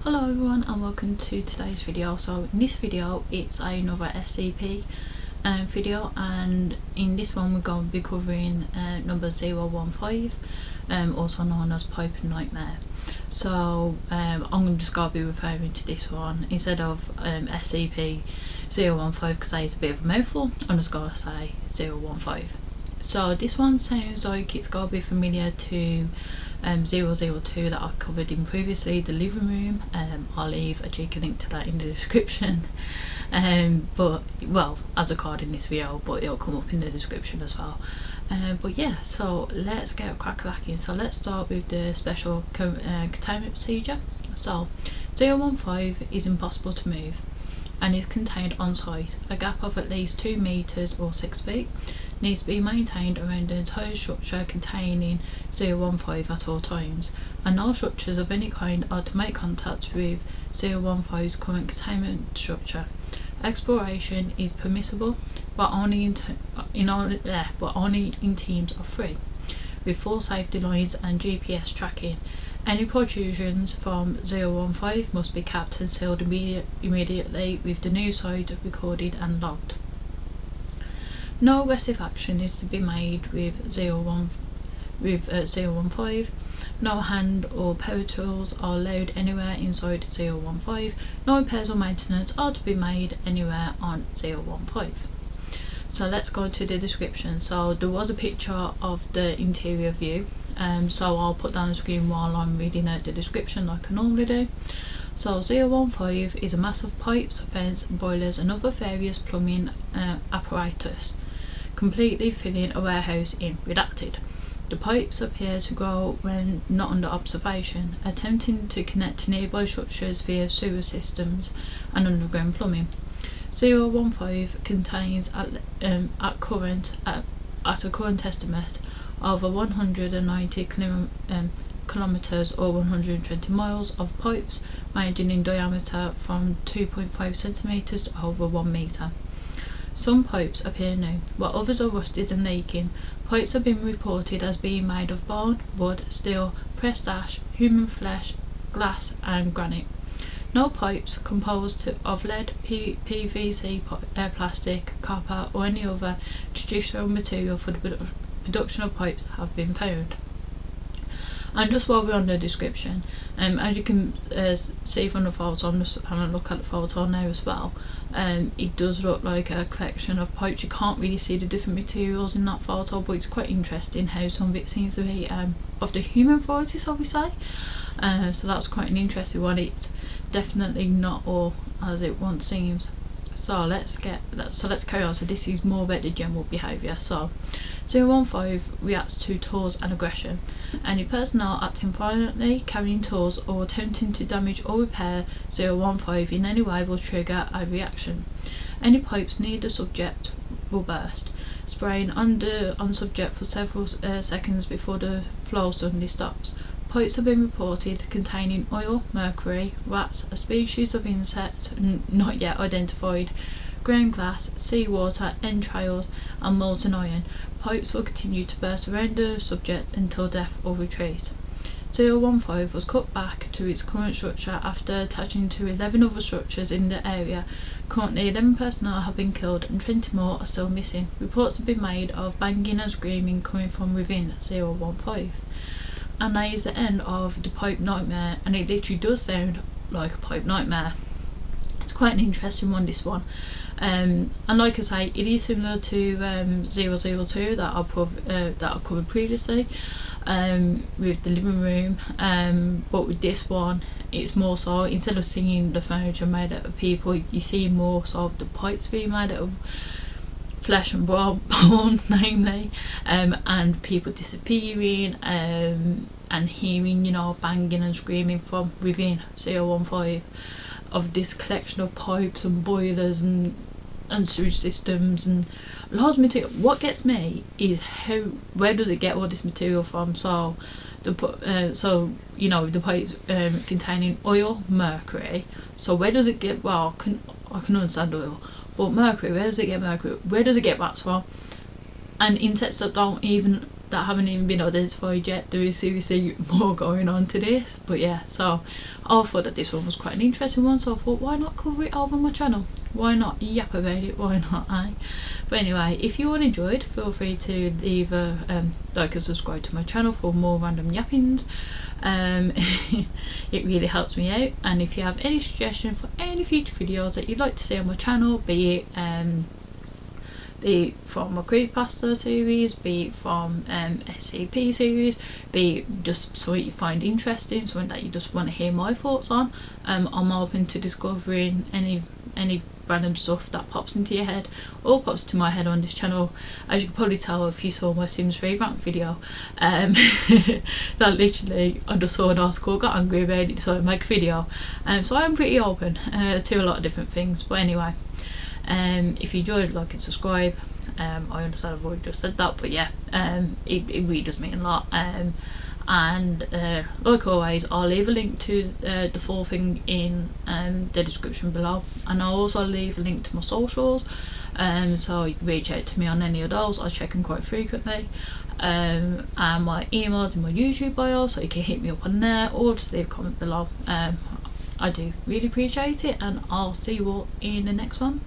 Hello everyone and welcome to today's video. So in this video it's another SCP video, and in this one we're going to be covering number 015, also known as Pipe Nightmare. So I'm just going to be referring to this one instead of SCP-015 because it's a bit of a mouthful. I'm just going to say 015. So this one sounds like it's got to be familiar to 002 that I covered in previously, the living room. I'll leave a cheeky link to that in the description, but well, as a card in this video, but it'll come up in the description as well. But yeah, so let's get crack-a-lacking. So let's start with the special containment procedure. So 015 is impossible to move and is contained on site. A gap of at least 2 meters or 6 feet needs to be maintained around the entire structure containing 015 at all times, and no structures of any kind are to make contact with 015's current containment structure. Exploration is permissible, but only in teams of 3, with full safety lines and GPS tracking. Any protrusions from 015 must be capped and sealed immediately, with the new site recorded and logged. No aggressive action is to be made with 015. No hand or power tools are allowed anywhere inside 015. No repairs or maintenance are to be made anywhere on 015. So let's go to the description. So there was a picture of the interior view, so I'll put down the screen while I'm reading out the description like I normally do. So 015 is a mass of pipes, vents, boilers and other various plumbing apparatus, completely filling a warehouse in redacted. The pipes appear to grow when not under observation, attempting to connect to nearby structures via sewer systems and underground plumbing. 015 contains at a current estimate over 190 kilometers or 120 miles of pipes ranging in diameter from 2.5 centimeters to over 1 meter. Some pipes appear new, while others are rusted and leaking. Pipes have been reported as being made of bone, wood, steel, pressed ash, human flesh, glass and granite. No pipes composed of lead, PVC, plastic, copper or any other traditional material for the production of pipes have been found. And just while we're on the description, as you can see from the photo, I'm just having a look at the photo now as well. It does look like a collection of pipes. You can't really see the different materials in that photo, but it's quite interesting how some of it seems to be of the human variety, shall we say. So that's quite an interesting one. It's definitely not all as it once seems. So let's carry on. So this is more about the general behaviour. So 015 reacts to tools and aggression. Any personnel acting violently, carrying tools or attempting to damage or repair 015 in any way will trigger a reaction. Any pipes near the subject will burst, spraying on subject for several seconds before the flow suddenly stops. Pipes have been reported containing oil, mercury, rats, a species of insect not yet identified, ground glass, seawater, entrails and molten iron. Pipes will continue to burst around the subject until death or retreat. 015 was cut back to its current structure after attaching to 11 other structures in the area. Currently 11 personnel have been killed and 20 more are still missing. Reports have been made of banging and screaming coming from within 015. And that is the end of the Pipe Nightmare, and it literally does sound like a pipe nightmare. It's quite an interesting one, this one. And like I say, it is similar to 002 that I covered previously, with the living room, but with this one it's more so, instead of seeing the furniture made out of people, you see more so of the pipes being made out of flesh and bone namely, and people disappearing, and hearing, banging and screaming from within 015 of this collection of pipes and boilers and sewage systems and loads of material. What gets me is where does it get all this material from? So the pipes containing oil, mercury. So where does it get? Well, I can understand oil, but mercury, where does it get mercury? Where does it get rats from? And insects that don't even that haven't even been identified yet. There is seriously more going on to this, but yeah, so I thought that this one was quite an interesting one, so I thought, why not cover it over on my channel? Why not yap about it? Why not, eh? But anyway, if you all enjoyed, feel free to leave a like and subscribe to my channel for more random yappings. It really helps me out. And if you have any suggestion for any future videos that you'd like to see on my channel, be it from a creepypasta series, be it from SCP series, be it just something you find interesting, something that you just want to hear my thoughts on, I'm open to discovering any random stuff that pops into your head or pops to my head on this channel. As you can probably tell if you saw my Sims 3 rant video, that literally I just saw an article, got angry about it, so I make a video. So I'm pretty open to a lot of different things. But anyway, if you enjoyed, like and subscribe. I understand I've already just said that, but yeah, it really does mean a lot. And like always, I'll leave a link to the full thing in the description below, and I'll also leave a link to my socials, so you can reach out to me on any of those. I check them quite frequently, and my email's in my YouTube bio, so you can hit me up on there or just leave a comment below. I do really appreciate it, and I'll see you all in the next one.